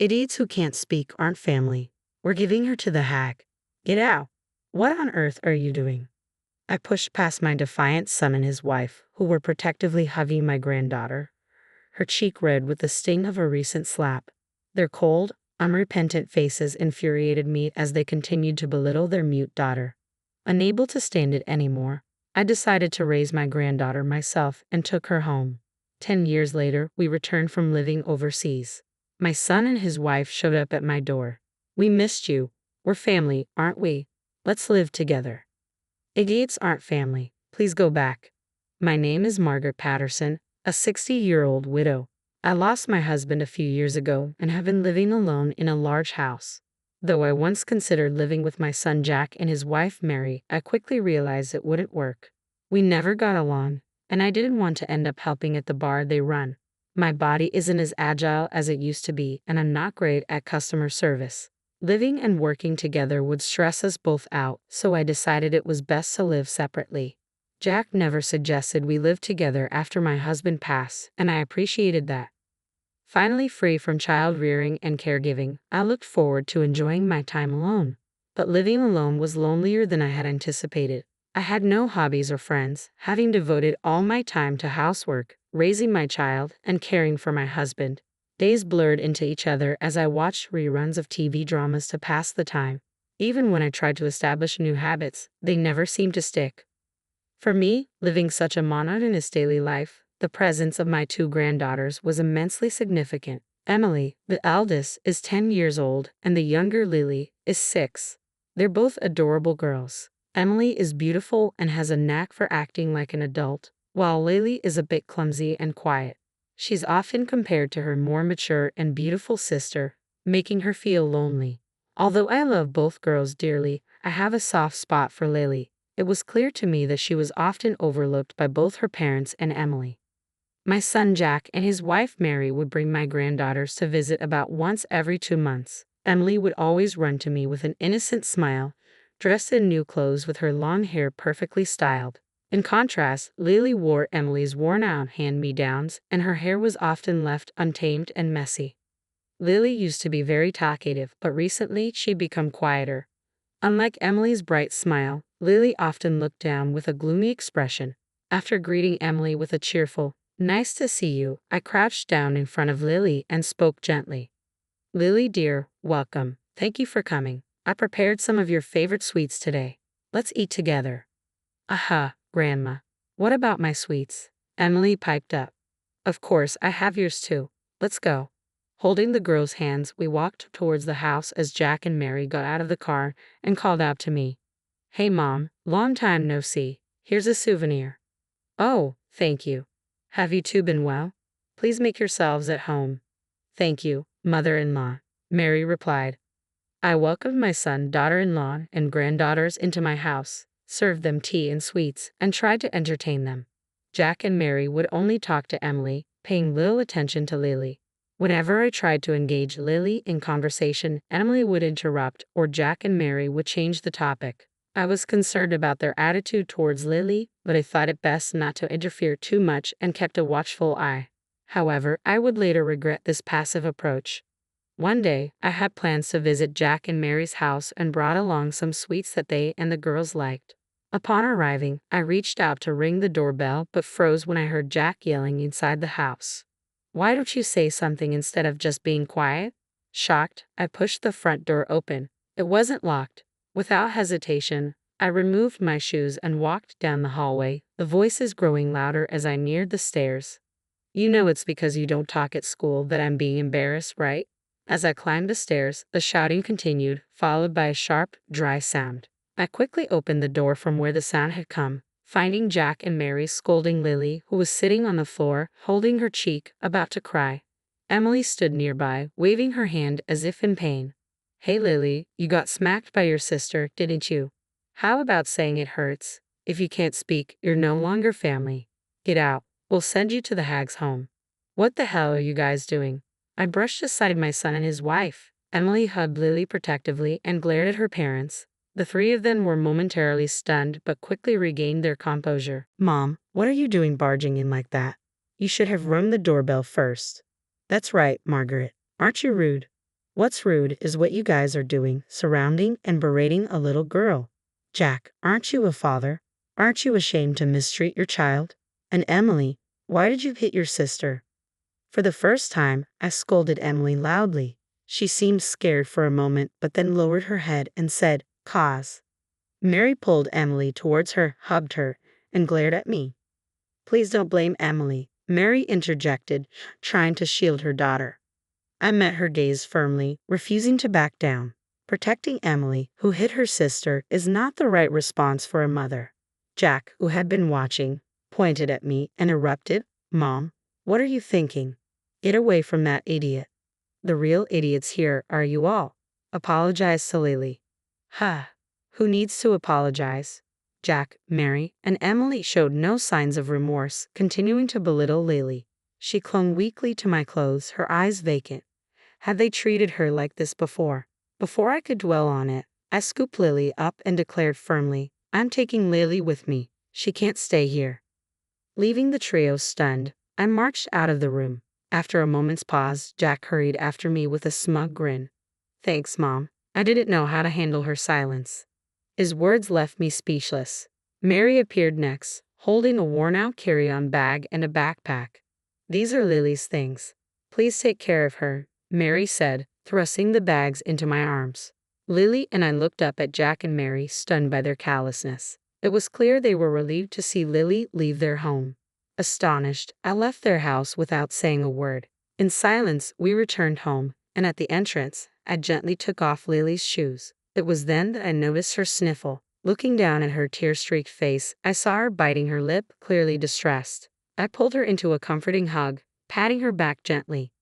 Idiots who can't speak aren't family. We're giving her to the hag. Get out. What on earth are you doing? I pushed past my defiant son and his wife, who were protectively hugging my granddaughter, her cheek red with the sting of a recent slap. Their cold, unrepentant faces infuriated me as they continued to belittle their mute daughter. Unable to stand it anymore, I decided to raise my granddaughter myself and took her home. 10 years later, we returned from living overseas. My son and his wife showed up at my door. We missed you. We're family, aren't we? Let's live together. Idiots aren't family. Please go back. My name is Margaret Patterson, a 60-year-old widow. I lost my husband a few years ago and have been living alone in a large house. Though I once considered living with my son Jack and his wife Mary, I quickly realized it wouldn't work. We never got along, and I didn't want to end up helping at the bar they run. My body isn't as agile as it used to be, and I'm not great at customer service. Living and working together would stress us both out, so I decided it was best to live separately. Jack never suggested we live together after my husband passed, and I appreciated that. Finally free from child rearing and caregiving, I looked forward to enjoying my time alone. But living alone was lonelier than I had anticipated. I had no hobbies or friends, having devoted all my time to housework, raising my child, and caring for my husband. Days blurred into each other as I watched reruns of TV dramas to pass the time. Even when I tried to establish new habits, they never seemed to stick. For me, living such a monotonous daily life, the presence of my two granddaughters was immensely significant. Emily, the eldest, is 10 years old, and the younger Lily is 6. They're both adorable girls. Emily is beautiful and has a knack for acting like an adult, while Lily is a bit clumsy and quiet. She's often compared to her more mature and beautiful sister, making her feel lonely. Although I love both girls dearly, I have a soft spot for Lily. It was clear to me that she was often overlooked by both her parents and Emily. My son Jack and his wife Mary would bring my granddaughters to visit about once every 2 months. Emily would always run to me with an innocent smile, dressed in new clothes with her long hair perfectly styled. In contrast, Lily wore Emily's worn-out hand-me-downs, and her hair was often left untamed and messy. Lily used to be very talkative, but recently she'd become quieter. Unlike Emily's bright smile, Lily often looked down with a gloomy expression. After greeting Emily with a cheerful, "Nice to see you," I crouched down in front of Lily and spoke gently. "Lily dear, welcome. Thank you for coming. I prepared some of your favorite sweets today. Let's eat together." "Aha, Grandma. What about my sweets?" Emily piped up. "Of course, I have yours too. Let's go." Holding the girls' hands, we walked towards the house as Jack and Mary got out of the car and called out to me. "Hey Mom, long time no see. Here's a souvenir." "Oh, thank you. Have you two been well? Please make yourselves at home." "Thank you, Mother-in-law," Mary replied. I welcomed my son, daughter-in-law, and granddaughters into my house, served them tea and sweets, and tried to entertain them. Jack and Mary would only talk to Emily, paying little attention to Lily. Whenever I tried to engage Lily in conversation, Emily would interrupt, or Jack and Mary would change the topic. I was concerned about their attitude towards Lily, but I thought it best not to interfere too much and kept a watchful eye. However, I would later regret this passive approach. One day, I had plans to visit Jack and Mary's house and brought along some sweets that they and the girls liked. Upon arriving, I reached out to ring the doorbell but froze when I heard Jack yelling inside the house. "Why don't you say something instead of just being quiet?" Shocked, I pushed the front door open. It wasn't locked. Without hesitation, I removed my shoes and walked down the hallway, the voices growing louder as I neared the stairs. "You know it's because you don't talk at school that I'm being embarrassed, right?" As I climbed the stairs, the shouting continued, followed by a sharp, dry sound. I quickly opened the door from where the sound had come, finding Jack and Mary scolding Lily, who was sitting on the floor, holding her cheek, about to cry. Emily stood nearby, waving her hand as if in pain. "Hey Lily, you got smacked by your sister, didn't you? How about saying it hurts? If you can't speak, you're no longer family. Get out. We'll send you to the hag's home." "What the hell are you guys doing?" I brushed aside my son and his wife. Emily hugged Lily protectively and glared at her parents. The three of them were momentarily stunned but quickly regained their composure. "Mom, what are you doing barging in like that? You should have rung the doorbell first." "That's right, Margaret. Aren't you rude?" What's rude is what you guys are doing, surrounding and berating a little girl. Jack, aren't you a father? Aren't you ashamed to mistreat your child? And Emily, why did you hit your sister? For the first time, I scolded Emily loudly. She seemed scared for a moment, but then lowered her head and said, "Cause." Mary pulled Emily towards her, hugged her, and glared at me. "Please don't blame Emily," Mary interjected, trying to shield her daughter. I met her gaze firmly, refusing to back down. Protecting Emily, who hit her sister, is not the right response for a mother. Jack, who had been watching, pointed at me and erupted, "Mom, what are you thinking? Get away from that idiot. The real idiots here are you all." Apologize to Lily. Ha! Who needs to apologize? Jack, Mary, and Emily showed no signs of remorse, continuing to belittle Lily. She clung weakly to my clothes, her eyes vacant. Had they treated her like this before? Before I could dwell on it, I scooped Lily up and declared firmly, "I'm taking Lily with me. She can't stay here." Leaving the trio stunned, I marched out of the room. After a moment's pause, Jack hurried after me with a smug grin. "Thanks, Mom. I didn't know how to handle her silence." His words left me speechless. Mary appeared next, holding a worn-out carry-on bag and a backpack. "These are Lily's things. Please take care of her," Mary said, thrusting the bags into my arms. Lily and I looked up at Jack and Mary, stunned by their callousness. It was clear they were relieved to see Lily leave their home. Astonished, I left their house without saying a word. In silence, we returned home, and at the entrance, I gently took off Lily's shoes. It was then that I noticed her sniffle. Looking down at her tear-streaked face, I saw her biting her lip, clearly distressed. I pulled her into a comforting hug, patting her back gently.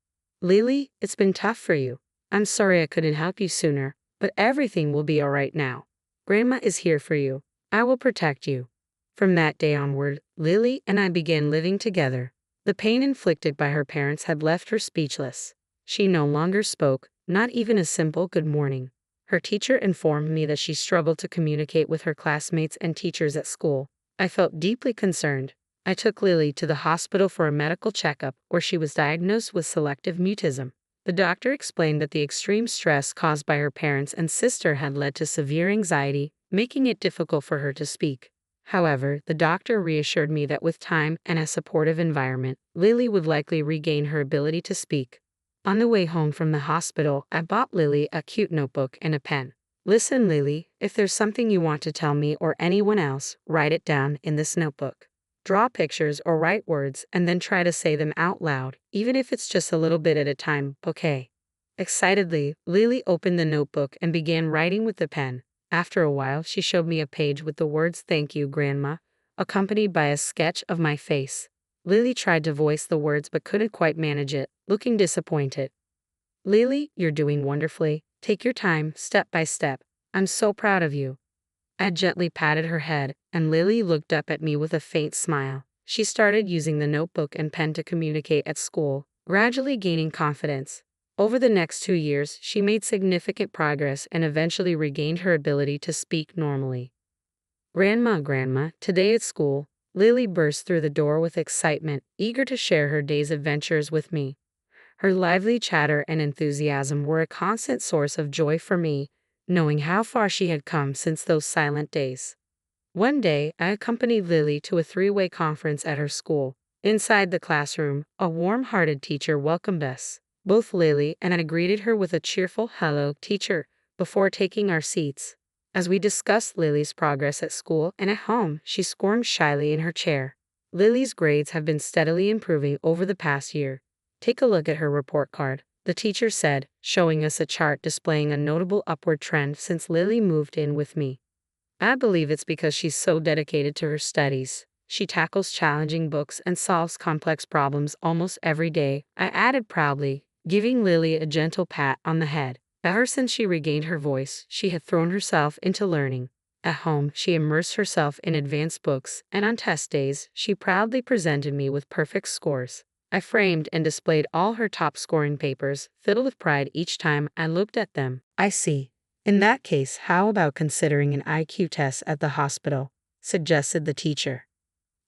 "Lily, it's been tough for you. I'm sorry I couldn't help you sooner, but everything will be all right now. Grandma is here for you. I will protect you." From that day onward, Lily and I began living together. The pain inflicted by her parents had left her speechless. She no longer spoke, not even a simple good morning. Her teacher informed me that she struggled to communicate with her classmates and teachers at school. I felt deeply concerned. I took Lily to the hospital for a medical checkup, where she was diagnosed with selective mutism. The doctor explained that the extreme stress caused by her parents and sister had led to severe anxiety, making it difficult for her to speak. However, the doctor reassured me that with time and a supportive environment, Lily would likely regain her ability to speak. On the way home from the hospital, I bought Lily a cute notebook and a pen. "Listen, Lily, if there's something you want to tell me or anyone else, write it down in this notebook. Draw pictures or write words and then try to say them out loud, even if it's just a little bit at a time, okay?" Excitedly, Lily opened the notebook and began writing with the pen. After a while, she showed me a page with the words "Thank you, Grandma," accompanied by a sketch of my face. Lily tried to voice the words but couldn't quite manage it, looking disappointed. "Lily, you're doing wonderfully. Take your time, step by step. I'm so proud of you." I gently patted her head, and Lily looked up at me with a faint smile. She started using the notebook and pen to communicate at school, gradually gaining confidence. Over the next 2 years, she made significant progress and eventually regained her ability to speak normally. Grandma, today at school," Lily burst through the door with excitement, eager to share her day's adventures with me. Her lively chatter and enthusiasm were a constant source of joy for me, knowing how far she had come since those silent days. One day, I accompanied Lily to a three-way conference at her school. Inside the classroom, a warm-hearted teacher welcomed us. Both Lily and I greeted her with a cheerful "Hello, teacher," before taking our seats. As we discussed Lily's progress at school and at home, she squirmed shyly in her chair. "Lily's grades have been steadily improving over the past year. Take a look at her report card," the teacher said, showing us a chart displaying a notable upward trend since Lily moved in with me. "I believe it's because she's so dedicated to her studies. She tackles challenging books and solves complex problems almost every day," I added proudly, giving Lily a gentle pat on the head. Ever since she regained her voice, she had thrown herself into learning. At home, she immersed herself in advanced books, and on test days, she proudly presented me with perfect scores. I framed and displayed all her top-scoring papers, filled with pride each time I looked at them. "I see. In that case, how about considering an IQ test at the hospital?" suggested the teacher.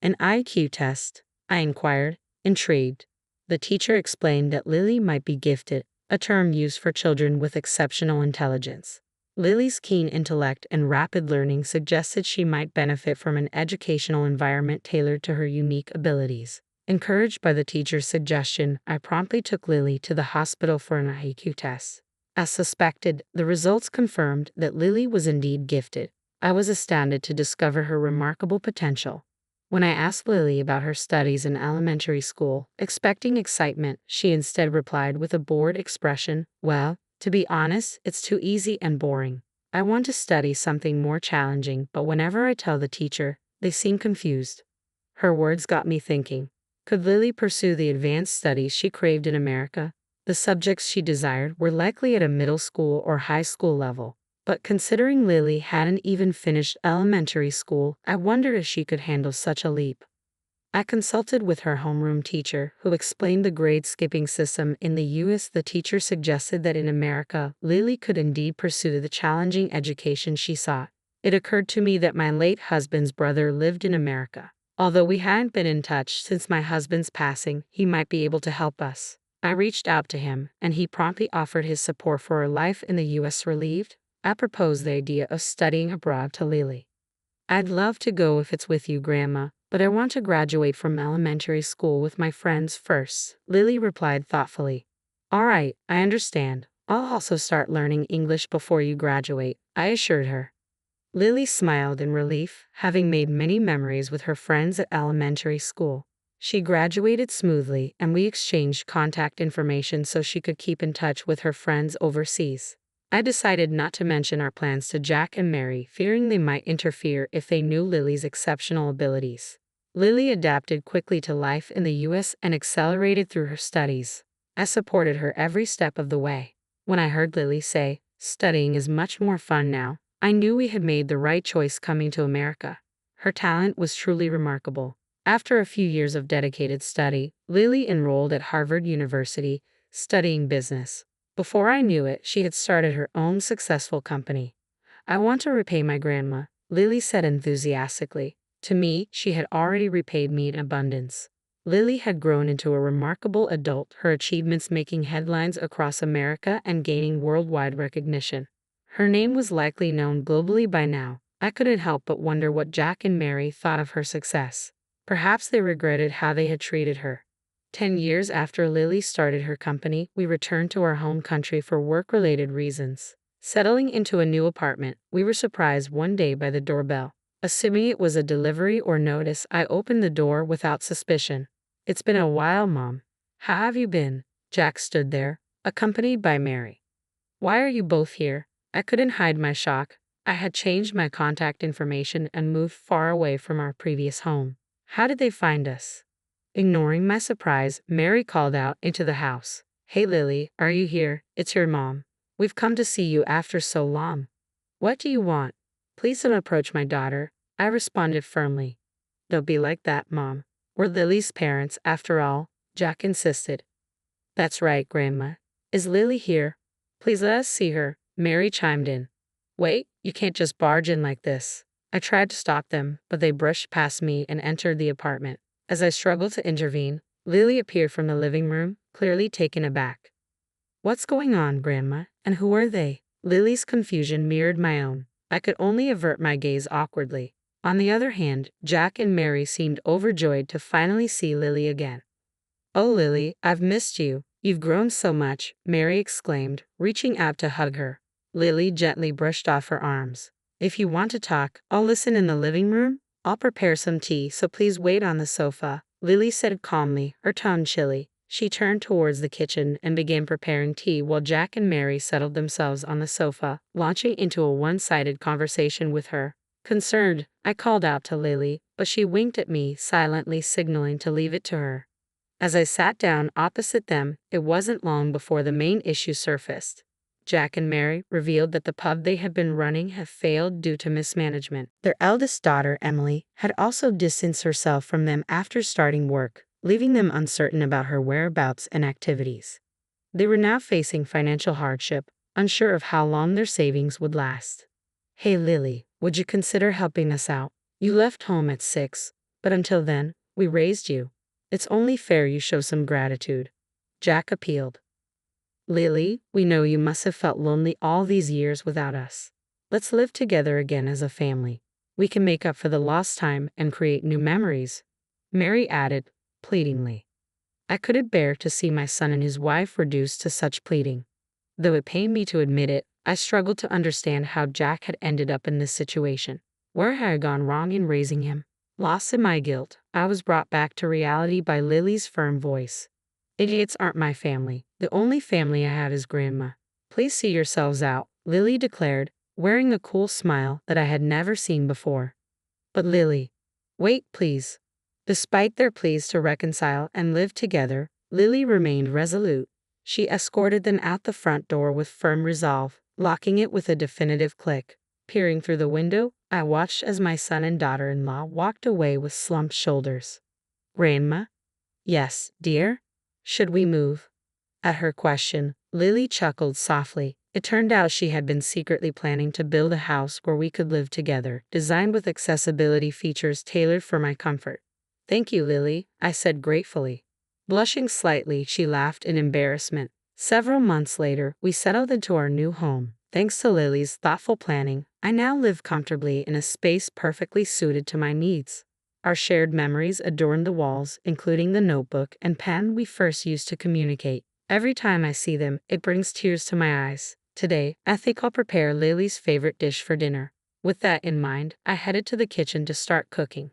"An IQ test?" I inquired, intrigued. The teacher explained that Lily might be gifted, a term used for children with exceptional intelligence. Lily's keen intellect and rapid learning suggested she might benefit from an educational environment tailored to her unique abilities. Encouraged by the teacher's suggestion, I promptly took Lily to the hospital for an IQ test. As suspected, the results confirmed that Lily was indeed gifted. I was astounded to discover her remarkable potential. When I asked Lily about her studies in elementary school, expecting excitement, she instead replied with a bored expression, "Well, to be honest, it's too easy and boring. I want to study something more challenging, but whenever I tell the teacher, they seem confused." Her words got me thinking. Could Lily pursue the advanced studies she craved in America? The subjects she desired were likely at a middle school or high school level. But considering Lily hadn't even finished elementary school, I wondered if she could handle such a leap. I consulted with her homeroom teacher, who explained the grade skipping system in the US. The teacher suggested that in America, Lily could indeed pursue the challenging education she sought. It occurred to me that my late husband's brother lived in America. Although we hadn't been in touch since my husband's passing, he might be able to help us. I reached out to him, and he promptly offered his support for her life in the US. Relieved, I proposed the idea of studying abroad to Lily. "I'd love to go if it's with you, Grandma, but I want to graduate from elementary school with my friends first," Lily replied thoughtfully. "All right, I understand. I'll also start learning English before you graduate," I assured her. Lily smiled in relief, having made many memories with her friends at elementary school. She graduated smoothly, and we exchanged contact information so she could keep in touch with her friends overseas. I decided not to mention our plans to Jack and Mary, fearing they might interfere if they knew Lily's exceptional abilities. Lily adapted quickly to life in the US and accelerated through her studies. I supported her every step of the way. When I heard Lily say, "Studying is much more fun now," I knew we had made the right choice coming to America. Her talent was truly remarkable. After a few years of dedicated study, Lily enrolled at Harvard University, studying business. Before I knew it, she had started her own successful company. "I want to repay my grandma," Lily said enthusiastically. To me, she had already repaid me in abundance. Lily had grown into a remarkable adult, her achievements making headlines across America and gaining worldwide recognition. Her name was likely known globally by now. I couldn't help but wonder what Jack and Mary thought of her success. Perhaps they regretted how they had treated her. 10 years after Lily started her company, we returned to our home country for work-related reasons. Settling into a new apartment, we were surprised one day by the doorbell. Assuming it was a delivery or notice, I opened the door without suspicion. "It's been a while, Mom. How have you been?" Jack stood there, accompanied by Mary. "Why are you both here?" I couldn't hide my shock. I had changed my contact information and moved far away from our previous home. "How did they find us?" Ignoring my surprise, Mary called out into the house. "Hey Lily, are you here? It's your mom. We've come to see you after so long." "What do you want?" "Please don't approach my daughter," I responded firmly. "Don't be like that, Mom. We're Lily's parents, after all," Jack insisted. "That's right, Grandma. Is Lily here? Please let us see her," Mary chimed in. "Wait, you can't just barge in like this." I tried to stop them, but they brushed past me and entered the apartment. As I struggled to intervene, Lily appeared from the living room, clearly taken aback. "What's going on, Grandma? And who are they?" Lily's confusion mirrored my own. I could only avert my gaze awkwardly. On the other hand, Jack and Mary seemed overjoyed to finally see Lily again. "Oh, Lily, I've missed you. You've grown so much," Mary exclaimed, reaching out to hug her. Lily gently brushed off her arms. "If you want to talk, I'll listen in the living room. I'll prepare some tea, so please wait on the sofa," Lily said calmly, her tone chilly. She turned towards the kitchen and began preparing tea while Jack and Mary settled themselves on the sofa, launching into a one-sided conversation with her. Concerned, I called out to Lily, but she winked at me, silently signaling to leave it to her. As I sat down opposite them, it wasn't long before the main issue surfaced. Jack and Mary revealed that the pub they had been running had failed due to mismanagement. Their eldest daughter, Emily, had also distanced herself from them after starting work, leaving them uncertain about her whereabouts and activities. They were now facing financial hardship, unsure of how long their savings would last. "Hey Lily, would you consider helping us out? You left home at 6, but until then, we raised you. It's only fair you show some gratitude," Jack appealed. Lily, we know you must have felt lonely all these years without us. Let's live together again as a family. We can make up for the lost time and create new memories. Mary added, pleadingly. I couldn't bear to see my son and his wife reduced to such pleading. Though it pained me to admit it, I struggled to understand how Jack had ended up in this situation. Where had I gone wrong in raising him? Lost in my guilt, I was brought back to reality by Lily's firm voice. Idiots aren't my family. The only family I have is Grandma. Please see yourselves out, Lily declared, wearing a cool smile that I had never seen before. But Lily. Wait, please. Despite their pleas to reconcile and live together, Lily remained resolute. She escorted them out the front door with firm resolve, locking it with a definitive click. Peering through the window, I watched as my son and daughter-in-law walked away with slumped shoulders. Grandma? Yes, dear? Should we move? At her question, Lily chuckled softly. It turned out she had been secretly planning to build a house where we could live together, designed with accessibility features tailored for my comfort. Thank you, Lily, I said gratefully. Blushing slightly, she laughed in embarrassment. Several months later, we settled into our new home. Thanks to Lily's thoughtful planning, I now live comfortably in a space perfectly suited to my needs. Our shared memories adorn the walls, including the notebook and pen we first used to communicate. Every time I see them, it brings tears to my eyes. Today, I think I'll prepare Lily's favorite dish for dinner. With that in mind, I headed to the kitchen to start cooking.